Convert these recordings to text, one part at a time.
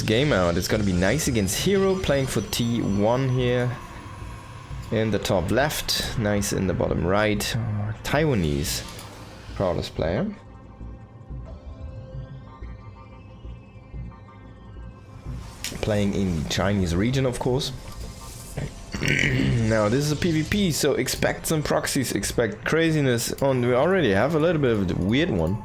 game out. It's gonna be nice against herO, playing for T1 here. In the top left, nice in the bottom right. Taiwanese proudest player. Playing in the Chinese region, of course. Now this is a PvP, so expect some proxies, expect craziness. And we already have a little bit of a weird one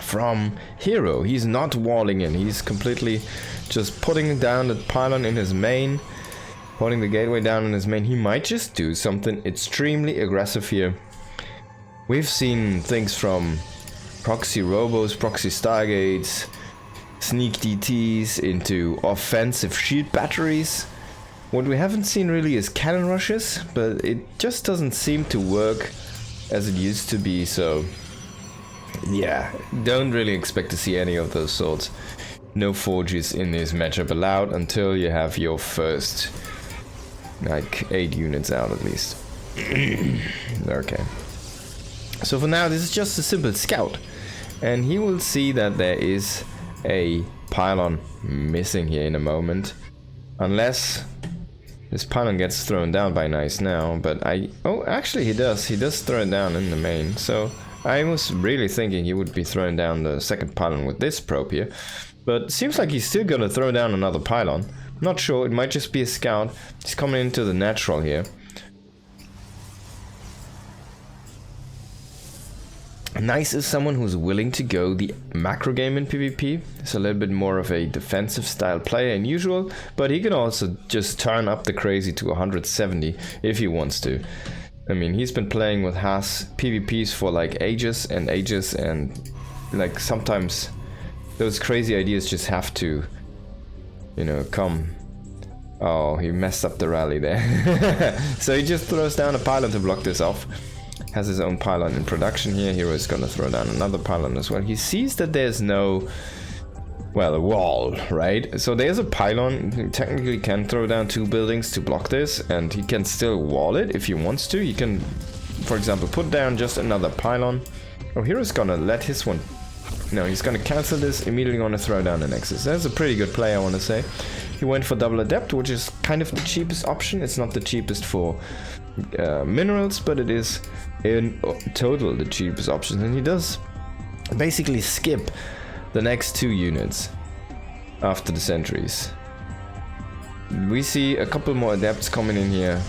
from herO. He's not walling in, he's completely just putting down the pylon in his main, putting the gateway down in his main. He might just do something extremely aggressive here. We've seen things from proxy robos, proxy stargates, sneak DTs into offensive shield batteries. What we haven't seen really is cannon rushes, but it just doesn't seem to work as it used to be, so yeah, don't really expect to see any of those sorts. No forges in this matchup allowed until you have your first like 8 units out at least. Okay. So for now this is just a simple scout, and he will see that there is a pylon missing here in a moment, unless this pylon gets thrown down by Nice now. But oh, actually he does throw it down in the main, so I was really thinking he would be throwing down the second pylon with this probe here, but seems like he's still gonna throw down another pylon. Not sure, it might just be a scout. He's coming into the natural here. Nice is someone who's willing to go the macro game in PvP. He's a little bit more of a defensive style player than usual, but he can also just turn up the crazy to 170 if he wants to. I mean, he's been playing with Haas PvPs for like ages and ages, and like sometimes those crazy ideas just have to, you know, come. Oh, he messed up the rally there. So he just throws down a pylon to block this off. Has his own pylon in production here. herO is gonna throw down another pylon as well. He sees that there's no, well, a wall, right? So there's a pylon. He technically can throw down 2 buildings to block this, and he can still wall it if he wants to. He can, for example, put down just another pylon. Oh, herO's gonna let his one. No, he's gonna cancel this, immediately gonna throw down the Nexus. That's a pretty good play, I want to say. He went for double adept, which is kind of the cheapest option. It's not the cheapest for minerals, but it is in total the cheapest option, and he does basically skip the next 2 units after the sentries. We see a couple more adepts coming in here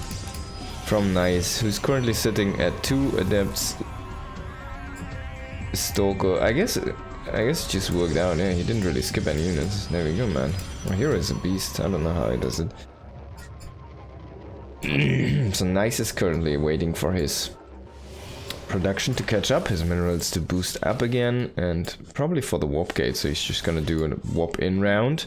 from Nice, who's currently sitting at 2 adepts. Stalker, I guess it just worked out. Yeah, he didn't really skip any units. There we go, man. Well, herO is a beast. I don't know how he does it. So Nice is currently waiting for his production to catch up, his minerals to boost up again, and probably for the warp gate, so he's just gonna do a warp in round.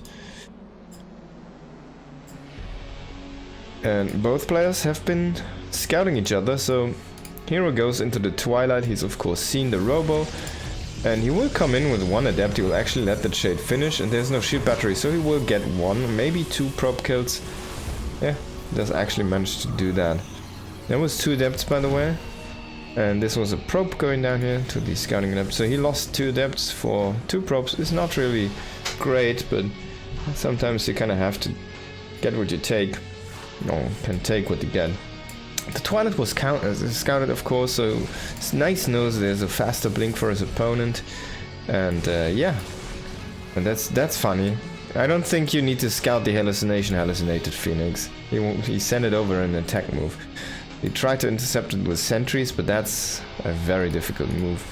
And both players have been scouting each other, so herO goes into the twilight. He's of course seen the robo, and he will come in with 1 adept. He will actually let the shade finish, and there's no shield battery, so he will get 1, maybe 2 probe kills. Yeah, does actually manage to do that. There was 2 adepts, by the way, and this was a probe going down here to the scouting adept. So he lost 2 adepts for 2 probes. It's not really great, but sometimes you kind of have to get what you take, or can take what you get. The Twilight was scouted, of course, so Nice knows there's a faster blink for his opponent, and yeah, and that's funny. I don't think you need to scout the hallucinated Phoenix. He sent it over in an attack move. He tried to intercept it with sentries, but that's a very difficult move.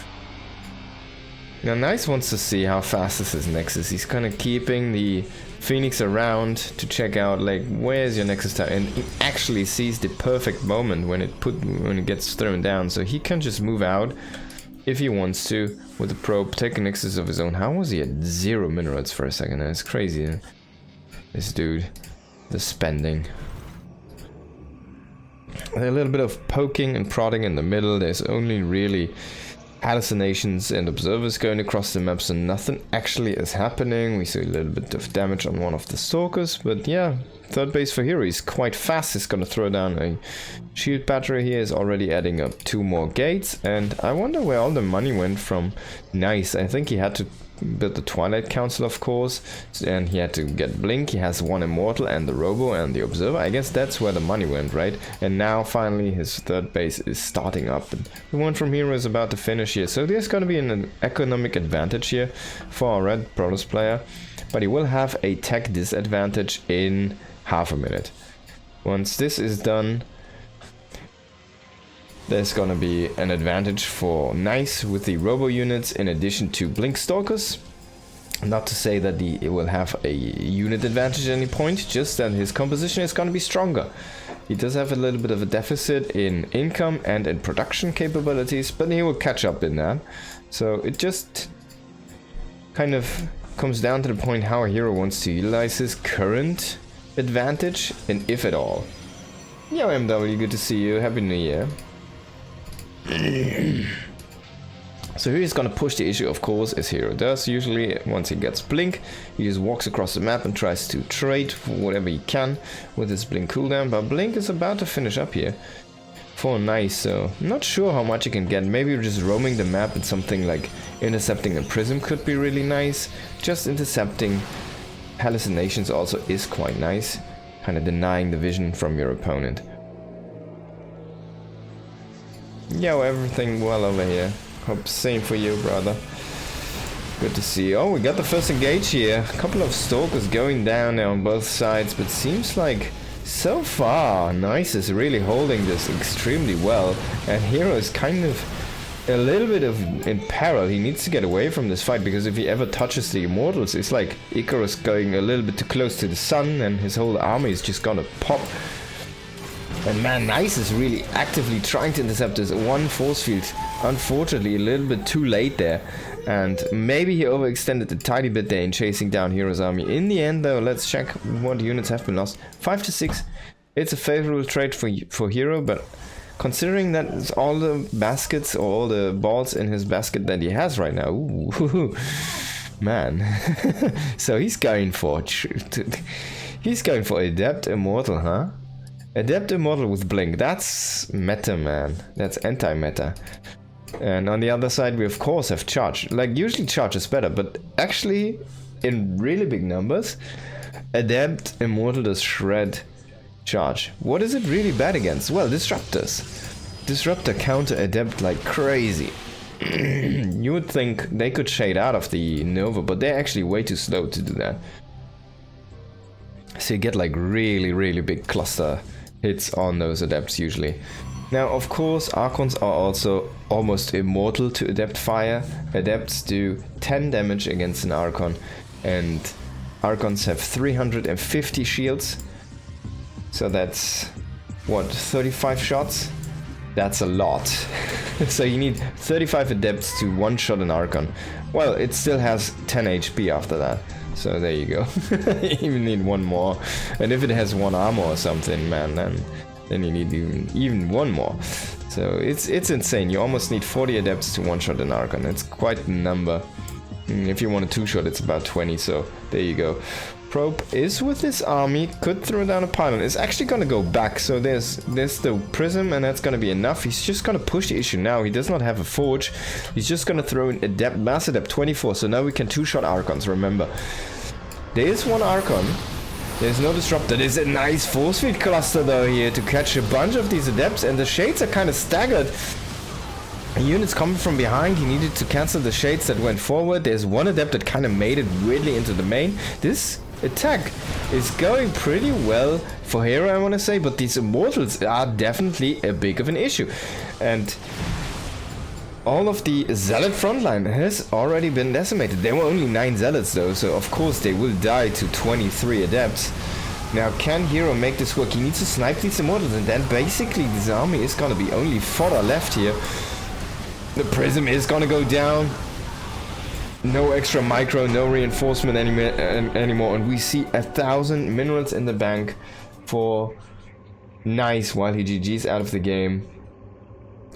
Now Nice wants to see how fast is his Nexus. He's kind of keeping the Phoenix around to check out like where's your Nexus tower, and he actually sees the perfect moment when it gets thrown down, so he can just move out if he wants to with the probe, take a Nexus of his own. How was he at 0 minerals for a second? That's crazy. This dude, the spending. A little bit of poking and prodding in the middle. There's only really hallucinations and observers going across the map, so nothing actually is happening. We see a little bit of damage on one of the stalkers, but yeah, third base for herO. He's quite fast. He's gonna throw down a shield battery here. Is already adding up 2 more gates, and I wonder where all the money went from Nice. I think he had to built the Twilight Council, of course, and he had to get Blink. He has one Immortal and the Robo and the Observer. I guess that's where the money went, right? And now finally his third base is starting up. And the one from here is about to finish here. So there's going to be an economic advantage here for our Red Protoss player. But he will have a tech disadvantage in half a minute. Once this is done, there's gonna be an advantage for Nice with the Robo units in addition to Blink Stalkers. Not to say that it will have a unit advantage at any point, just that his composition is gonna be stronger. He does have a little bit of a deficit in income and in production capabilities, but he will catch up in that. So it just kind of comes down to the point how a hero wants to utilize his current advantage, and if at all. Yo, MW, good to see you. Happy New Year. So here he's gonna push the issue, of course, as hero does usually. Once he gets Blink, he just walks across the map and tries to trade for whatever he can with his Blink cooldown. But Blink is about to finish up here for Nice, so I'm not sure how much he can get. Maybe just roaming the map and something like intercepting a Prism could be really nice. Just intercepting hallucinations also is quite nice, kind of denying the vision from your opponent. Yo, everything well over here. Hope same for you, brother. Good to see you. Oh, we got the first engage here. A couple of Stalkers going down now on both sides, but seems like so far Nice is really holding this extremely well, and hero is kind of a little bit in peril. He needs to get away from this fight, because if he ever touches the Immortals, it's like Icarus going a little bit too close to the sun and his whole army is just gonna pop. And man, Nice is really actively trying to intercept this one force field. Unfortunately, a little bit too late there. And maybe he overextended a tiny bit there in chasing down Hero's army. In the end, though, let's check what units have been lost. 5 to 6. It's a favorable trade for Hero, but considering that it's all the baskets or all the balls in his basket that he has right now, ooh, man. So he's going for Adept Immortal, huh? Adept Immortal with Blink, that's meta, man. That's anti-meta. And on the other side, we of course have Charge. Like, usually Charge is better, but actually, in really big numbers, Adept Immortal does shred Charge. What is it really bad against? Well, Disruptors. Disruptor counter Adept like crazy. You would think they could shade out of the Nova, but they're actually way too slow to do that. So you get like really big cluster hits on those Adepts usually. Now, of course, Archons are also almost immortal to Adept Fire. Adepts do 10 damage against an Archon, and Archons have 350 shields. So that's, what, 35 shots? That's a lot. So you need 35 Adepts to one-shot an Archon. Well, it still has 10 HP after that. So there you go. You even need one more. And if it has one armor or something, man, then you need even one more. So it's insane. You almost need 40 Adepts to one-shot an Archon. It's quite a number. If you want a two-shot, it's about 20. So there you go. Probe is with this army, could throw down a pylon. It's actually gonna go back, so there's the Prism, and that's gonna be enough. He's just gonna push the issue now. He does not have a Forge. He's just gonna throw in Adept, Mass Adept 24, so now we can two-shot Archons, remember. There is one Archon. There's no Disruptor. There's a nice force field cluster though here to catch a bunch of these Adepts, and the Shades are kind of staggered. Units coming from behind, he needed to cancel the Shades that went forward. There's one Adept that kind of made it weirdly into the main. This attack is going pretty well for hero, I want to say, but these Immortals are definitely a big of an issue. And all of the Zealot frontline has already been decimated. There were only 9 Zealots though, so of course they will die to 23 Adepts. Now, can hero make this work? He needs to snipe these Immortals, and then basically this army is gonna be only fodder left here. The Prism is gonna go down. No extra micro, no reinforcement anymore, and we see 1,000 minerals in the bank for Nice while he GG's out of the game.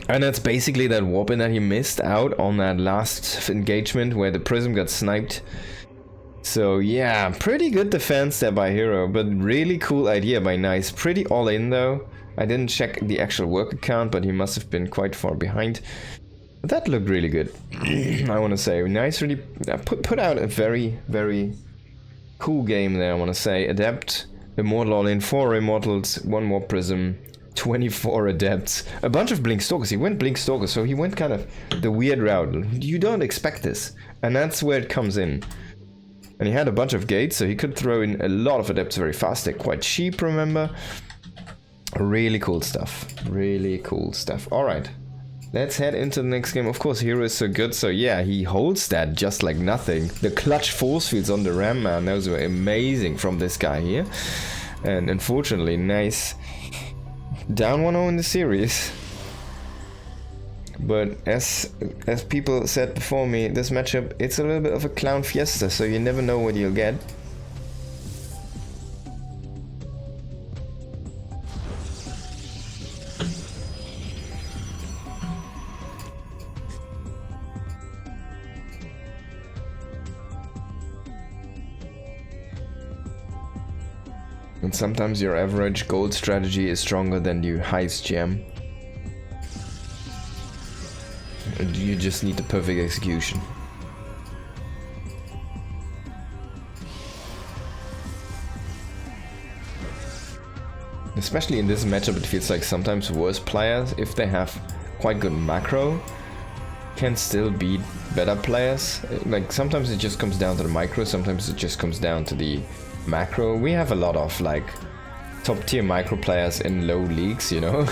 And that's basically that warp in that he missed out on that last engagement where the Prism got sniped. So yeah, pretty good defense there by hero, but really cool idea by Nice. Pretty all in though. I didn't check the actual worker count, but he must have been quite far behind. That looked really good. I want to say. Nice, really put out a very, very cool game there, I want to say. Adept, Immortal all in, 4 Immortals, 1 more Prism, 24 Adepts, a bunch of Blink Stalkers. He went Blink Stalkers, so he went kind of the weird route. You don't expect this, and that's where it comes in. And he had a bunch of gates, so he could throw in a lot of Adepts very fast. They're quite cheap, remember? Really cool stuff. Really cool stuff. Alright. Let's head into the next game. Of course, herO is so good, so yeah, he holds that just like nothing. The clutch force fields on the ram, man, those were amazing from this guy here. And unfortunately, nice down 1-0 in the series. But as people said before me, this matchup, it's a little bit of a clown fiesta, so you never know what you'll get. And sometimes your average gold strategy is stronger than your highest gem. And you just need the perfect execution. Especially in this matchup, it feels like sometimes worse players, if they have quite good macro, can still beat better players. Like sometimes it just comes down to the micro, sometimes it just comes down to the macro. We have a lot of like top tier micro players in low leagues, you know,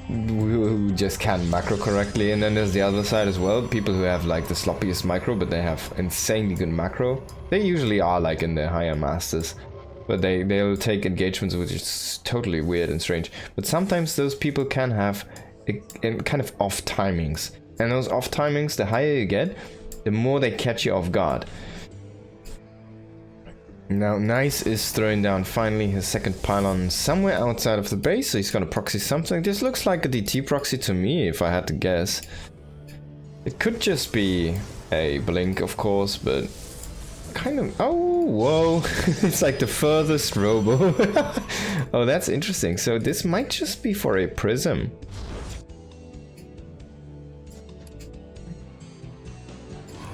who just can't macro correctly, and then there's the other side as well, people who have like the sloppiest micro but they have insanely good macro. They usually are like in the higher masters, but they'll take engagements which is totally weird and strange. But sometimes those people can have a kind of off timings, and those off timings, the higher you get, the more they catch you off guard. Now Nice is throwing down finally his second pylon somewhere outside of the base, so he's gonna proxy something. This looks like a DT proxy to me, if I had to guess. It could just be a blink, of course, but kind of... Oh, whoa! It's like the furthest robo. Oh, that's interesting. So this might just be for a prism.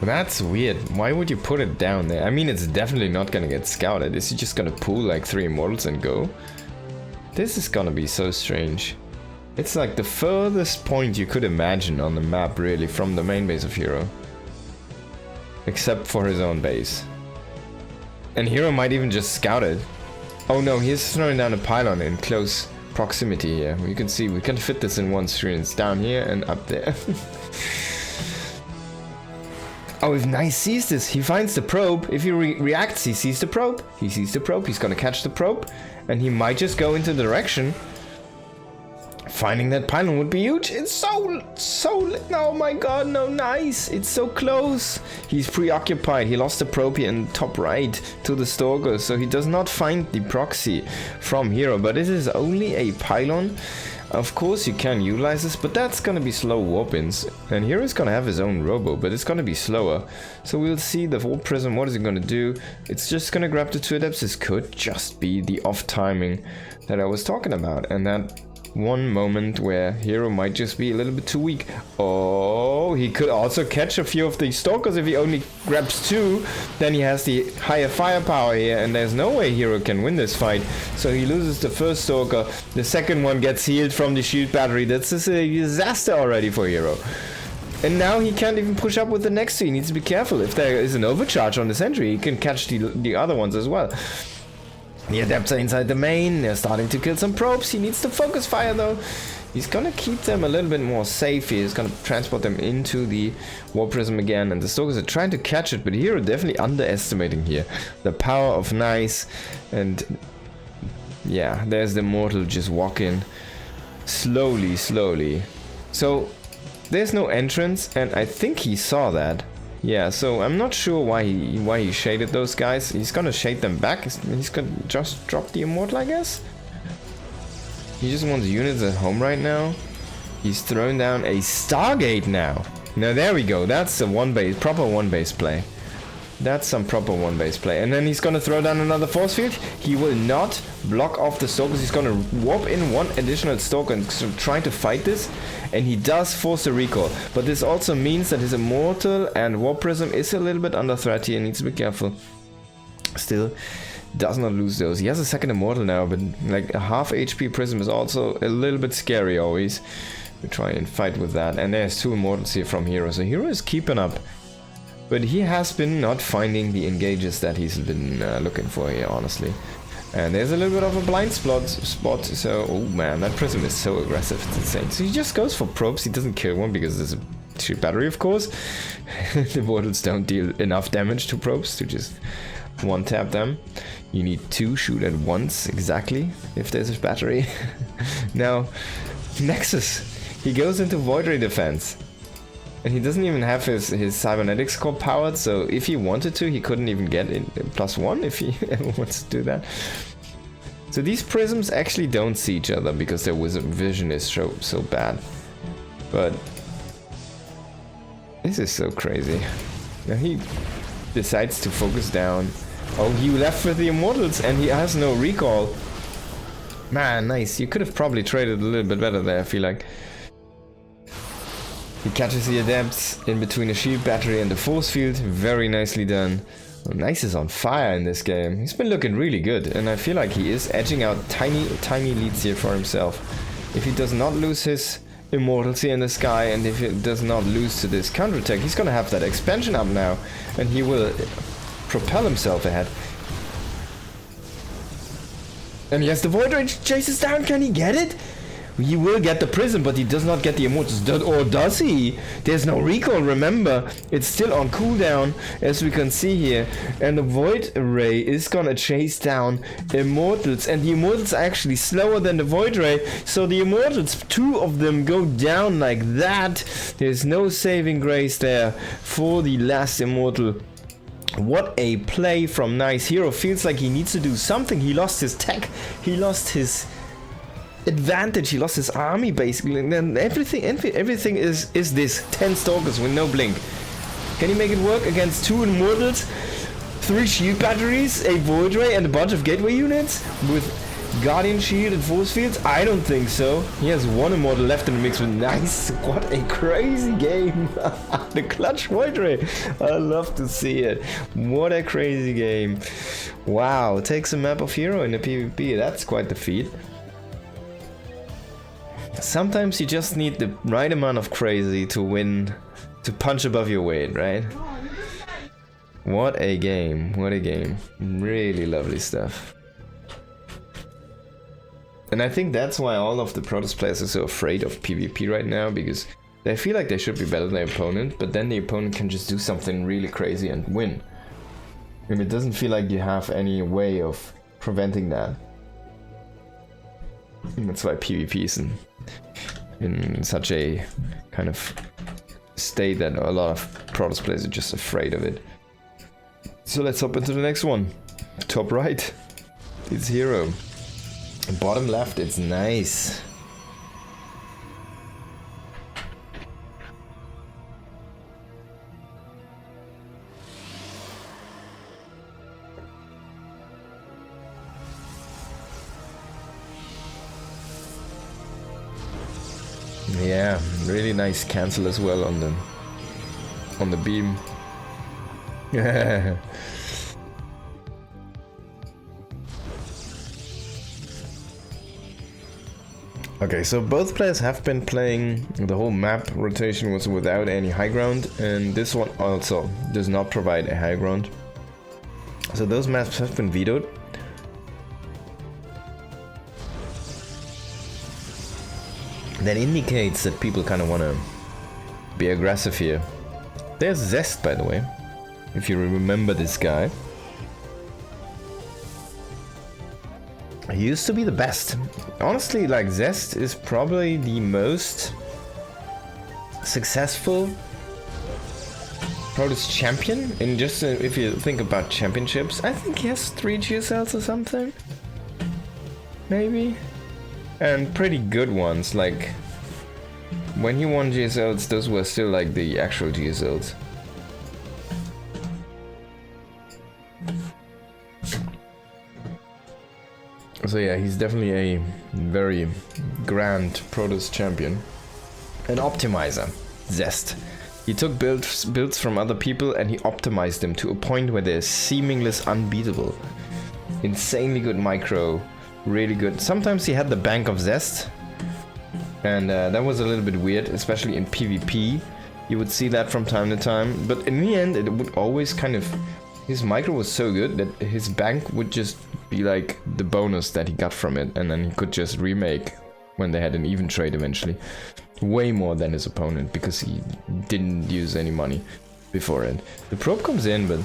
That's weird. Why would you put it down there? I mean, it's definitely not gonna get scouted. Is he just gonna pull like 3 immortals and go? This is gonna be so strange. It's like the furthest point you could imagine on the map, really, from the main base of herO. Except for his own base. And herO might even just scout it. Oh no, he's throwing down a pylon in close proximity here. You can see we can fit this in one screen. It's down here and up there. Oh, if Nice sees this, he finds the probe. If he reacts, he sees the probe. He sees the probe, he's gonna catch the probe. And he might just go into the direction. Finding that pylon would be huge. It's so... Oh my god, no, Nice. It's so close. He's preoccupied. He lost the probe here in top right to the Stalker. So he does not find the proxy from herO. But this is only a pylon. Of course you can utilize this, but that's gonna be slow warp-ins. And hero's gonna have his own robo, but it's gonna be slower. So we'll see the Volt Prism, what is it gonna do? It's just gonna grab the 2 adepts. This could just be the off timing that I was talking about. And that one moment where herO might just be a little bit too weak. Oh, he could also catch a few of the Stalkers. If he only grabs 2, then he has the higher firepower here, and there's no way herO can win this fight. So he loses the first Stalker, the second one gets healed from the shield battery. That's just a disaster already for herO. And now he can't even push up with the next 2. He needs to be careful. If there is an overcharge on the sentry, he can catch the other ones as well. The adepts are inside the main, they're starting to kill some probes. He needs to focus fire though. He's gonna keep them a little bit more safe. He's gonna transport them into the Warp Prism again, and the Stalkers are trying to catch it, but herO definitely underestimating here the power of Nice. And yeah, there's the Mortal just walking slowly. So there's no entrance, and I think he saw that. Yeah, so I'm not sure why he shaded those guys. He's gonna shade them back. He's gonna just drop the Immortal, I guess. He just wants units at home right now. He's throwing down a Stargate now. Now there we go. That's a proper one base play. That's some proper one-base play. And then he's gonna throw down another force field. He will not block off the Stalkers. He's gonna warp in one additional Stalker and try to fight this. And he does force a recall. But this also means that his Immortal and Warp Prism is a little bit under threat here. He needs to be careful. Still, does not lose those. He has a second Immortal now, but like a half HP Prism is also a little bit scary always. We try and fight with that. And there's 2 Immortals here from herO. So herO is keeping up. But he has been not finding the engages that he's been looking for here, honestly. And there's a little bit of a blind spot, so... Oh man, that Prism is so aggressive, it's insane. So he just goes for probes, he doesn't kill one because there's a shoot battery, of course. The Mortals don't deal enough damage to probes to just one-tap them. You need 2 shoot at once, exactly, if there's a battery. Now, Nexus, he goes into Void Ray defense. And he doesn't even have his cybernetics core powered, so if he wanted to, he couldn't even get in +1 if he ever wants to do that. So these prisms actually don't see each other because their wizard vision is so bad. But this is so crazy. Now he decides to focus down. Oh, he left with the Immortals and he has no recall. Man, nice. You could have probably traded a little bit better there, I feel like. He catches the Adepts in between a shield battery and the force field. Very nicely done. Well, Nice is on fire in this game. He's been looking really good, and I feel like he is edging out tiny leads here for himself. If he does not lose his Immortality in the sky, and if he does not lose to this counterattack, he's gonna have that expansion up now, and he will propel himself ahead. And yes, the Void Rage chases down. Can he get it? He will get the Prism, but he does not get the Immortals. Or does he? There's no recall, remember. It's still on cooldown, as we can see here. And the Void Ray is gonna chase down Immortals. And the Immortals are actually slower than the Void Ray. So the Immortals, 2 of them go down like that. There's no saving grace there for the last Immortal. What a play from Nice. herO feels like he needs to do something. He lost his tech. He lost his advantage, he lost his army basically, and then everything is this 10 Stalkers with no blink. Can he make it work against 2 Immortals, 3 shield batteries, a Void Ray, and a bunch of gateway units with Guardian Shield and Force Fields? I don't think so. He has 1 Immortal left in the mix with Nice. What a crazy game. The clutch Void Ray. I love to see it. What a crazy game. Wow, takes a map of herO in the PvP. That's quite the feat. Sometimes you just need the right amount of crazy to win, to punch above your weight, right? What a game, what a game. Really lovely stuff. And I think that's why all of the Protoss players are so afraid of PvP right now, because they feel like they should be better than their opponent, but then the opponent can just do something really crazy and win. And it doesn't feel like you have any way of preventing that. And that's why PvP is in such a kind of state that a lot of Protoss players are just afraid of it. So let's hop into the next one. Top right, it's herO. Bottom left, it's Nice. Yeah, really nice cancel as well on the beam. Okay, so both players have been playing. The whole map rotation was without any high ground, and this one also does not provide a high ground. So those maps have been vetoed. That indicates that people kind of want to be aggressive here. There's Zest, by the way, if you remember this guy. He used to be the best. Honestly, like, Zest is probably the most successful Protoss champion. And just if you think about championships, I think he has 3 GSLs or something. Maybe. And pretty good ones, like when he won GSLs, those were still like the actual GSLs. So yeah, he's definitely a very grand Protoss champion. An optimizer, Zest. He took builds from other people and he optimized them to a point where they're seemingly unbeatable. Insanely good micro, really good. Sometimes he had the bank of Zest, and that was a little bit weird, especially in PvP. You would see that from time to time, but in the end it would always kind of... His micro was so good that his bank would just be like the bonus that he got from it, and then he could just remake when they had an even trade eventually. Way more than his opponent, because he didn't use any money before it. The probe comes in, but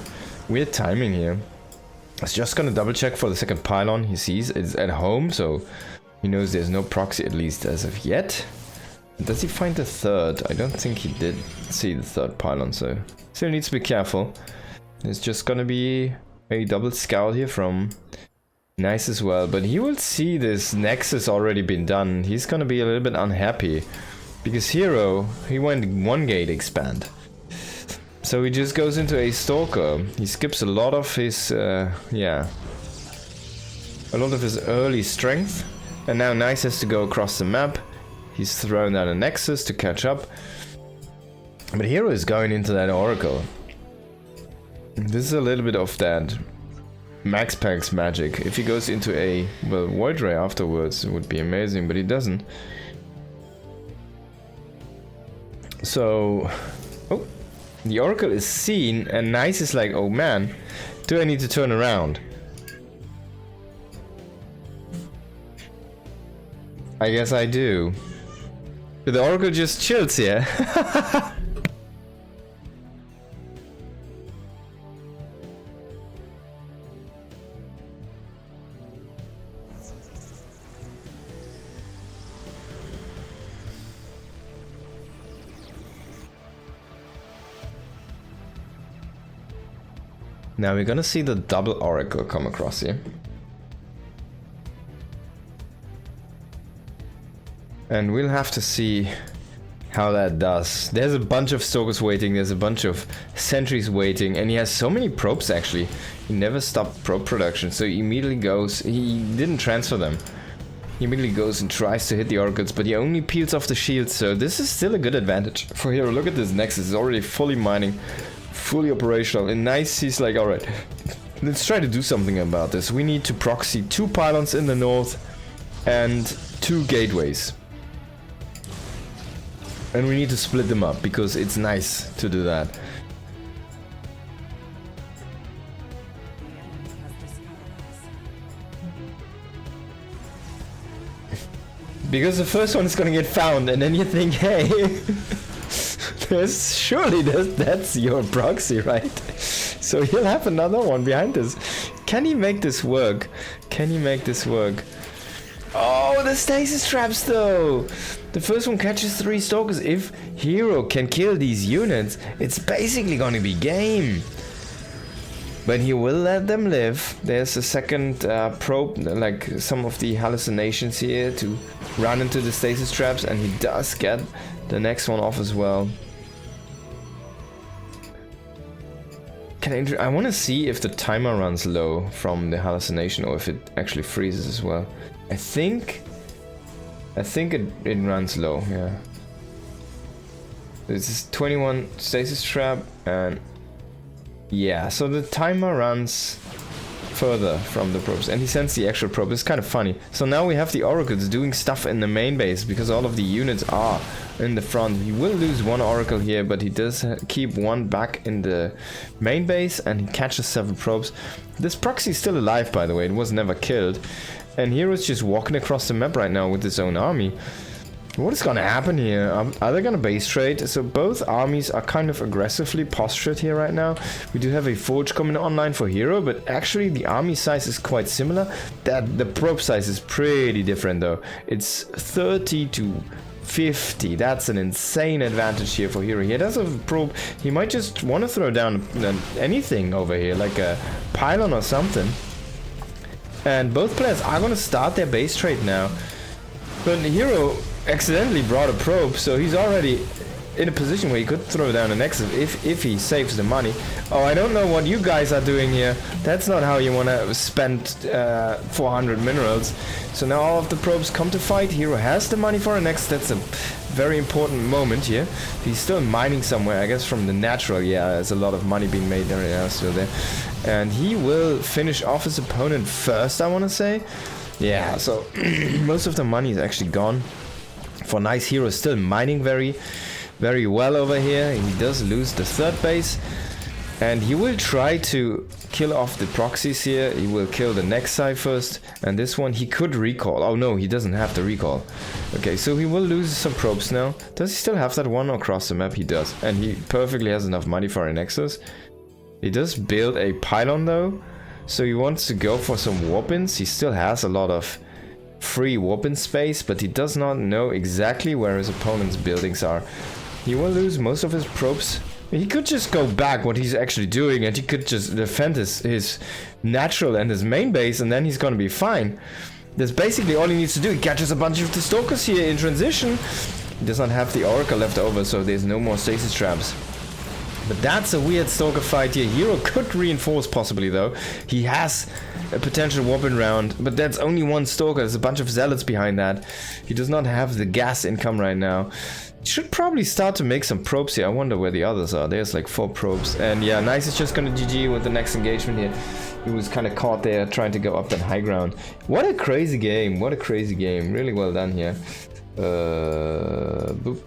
weird timing here. I was just gonna double check for the second pylon. He sees it's at home, so he knows there's no proxy, at least as of yet. Does he find the third? I don't think he did see the third pylon, so still needs to be careful. There's just gonna be a double scout here from Nice as well, but he will see this Nexus already been done. He's gonna be a little bit unhappy, because herO, he went 1 gate expand. So he just goes into a Stalker. He skips a lot of his, yeah, a lot of his early strength. And now Nice has to go across the map. He's thrown out a Nexus to catch up. But herO is going into that Oracle. This is a little bit of that Max Packs magic. If he goes into a, well, Void Ray afterwards, it would be amazing, but he doesn't. So, oh, the Oracle is seen, and Nice is like, oh man, do I need to turn around? I guess I do. But the Oracle just chills here. Now we're gonna see the double Oracle come across here. And we'll have to see how that does. There's a bunch of Stalkers waiting, there's a bunch of sentries waiting, and he has so many probes actually. He never stopped probe production, so he immediately goes, he didn't transfer them. He immediately goes and tries to hit the Oracles, but he only peels off the shields, so this is still a good advantage for herO. Look at this Nexus, it's already fully mining, fully operational, and Nice, he's like, alright, let's try to do something about this. We need to proxy 2 pylons in the north and 2 gateways. And we need to split them up, because it's nice to do that. Because the first one is gonna get found, and then you think, hey, that's your proxy, right? So he'll have another one behind this. Can he make this work? Can he make this work? Oh, the stasis traps though! The first one catches 3 Stalkers. If herO can kill these units, it's basically gonna be game. But he will let them live. There's a second probe, like some of the hallucinations here, to run into the stasis traps, and he does get the next one off as well. I want to see if the timer runs low from the hallucination, or if it actually freezes as well. I think it runs low, yeah. This is 21 stasis trap, and yeah, so the timer runs further from the probes, and he sends the extra probe. It's kind of funny. So now we have the Oracles doing stuff in the main base, because all of the units are in the front. He will lose 1 Oracle here, but he does keep 1 back in the main base, and he catches 7 probes. This proxy is still alive, by the way. It was never killed. And herO's just walking across the map right now with his own army. What is gonna happen here? Are they gonna base trade? So both armies are kind of aggressively postured here right now. We do have a forge coming online for herO, but actually the army size is quite similar. The probe size is pretty different though. It's 30 to 50. That's an insane advantage here for herO. He does have a probe. He might just want to throw down anything over here, like a pylon or something. And both players are going to start their base trade now. But herO accidentally brought a probe, so he's already in a position where he could throw down a Nexus if he saves the money. Oh, I don't know what you guys are doing here. That's not how you want to spend 400 minerals. So now all of the probes come to fight. herO has the money for a Nexus. That's a very important moment here. He's still mining somewhere, I guess from the natural. Yeah, there's a lot of money being made there. Yeah, still there. And he will finish off his opponent first, I want to say. Yeah, so most of the money is actually gone. For nice, herO is still mining very well over here. He does lose the third base. And he will try to kill off the proxies here. He will kill the next side first. And this one he could recall. Oh no, he doesn't have to recall. Okay, so he will lose some probes now. Does he still have that one across the map? He does. And he perfectly has enough money for a Nexus. He does build a pylon though. So he wants to go for some warp-ins. He still has a lot of free warp-in space, but he does not know exactly where his opponent's buildings are. He will lose most of his probes. He could just go back what he's actually doing, and he could just defend his natural and his main base, and then he's gonna be fine. That's basically all he needs to do. He catches a bunch of the stalkers here in transition. He does not have the Oracle left over, so there's no more stasis traps. But that's a weird stalker fight here. herO could reinforce possibly though. He has a potential warp-in round, but that's only one stalker. There's a bunch of zealots behind that. He does not have the gas income right now. Should probably start to make some probes here. I wonder where the others are. There's like 4 probes. And yeah, Nice is just gonna GG with the next engagement here. He was kind of caught there trying to go up that high ground. What a crazy game. What a crazy game. Really well done here. Boop.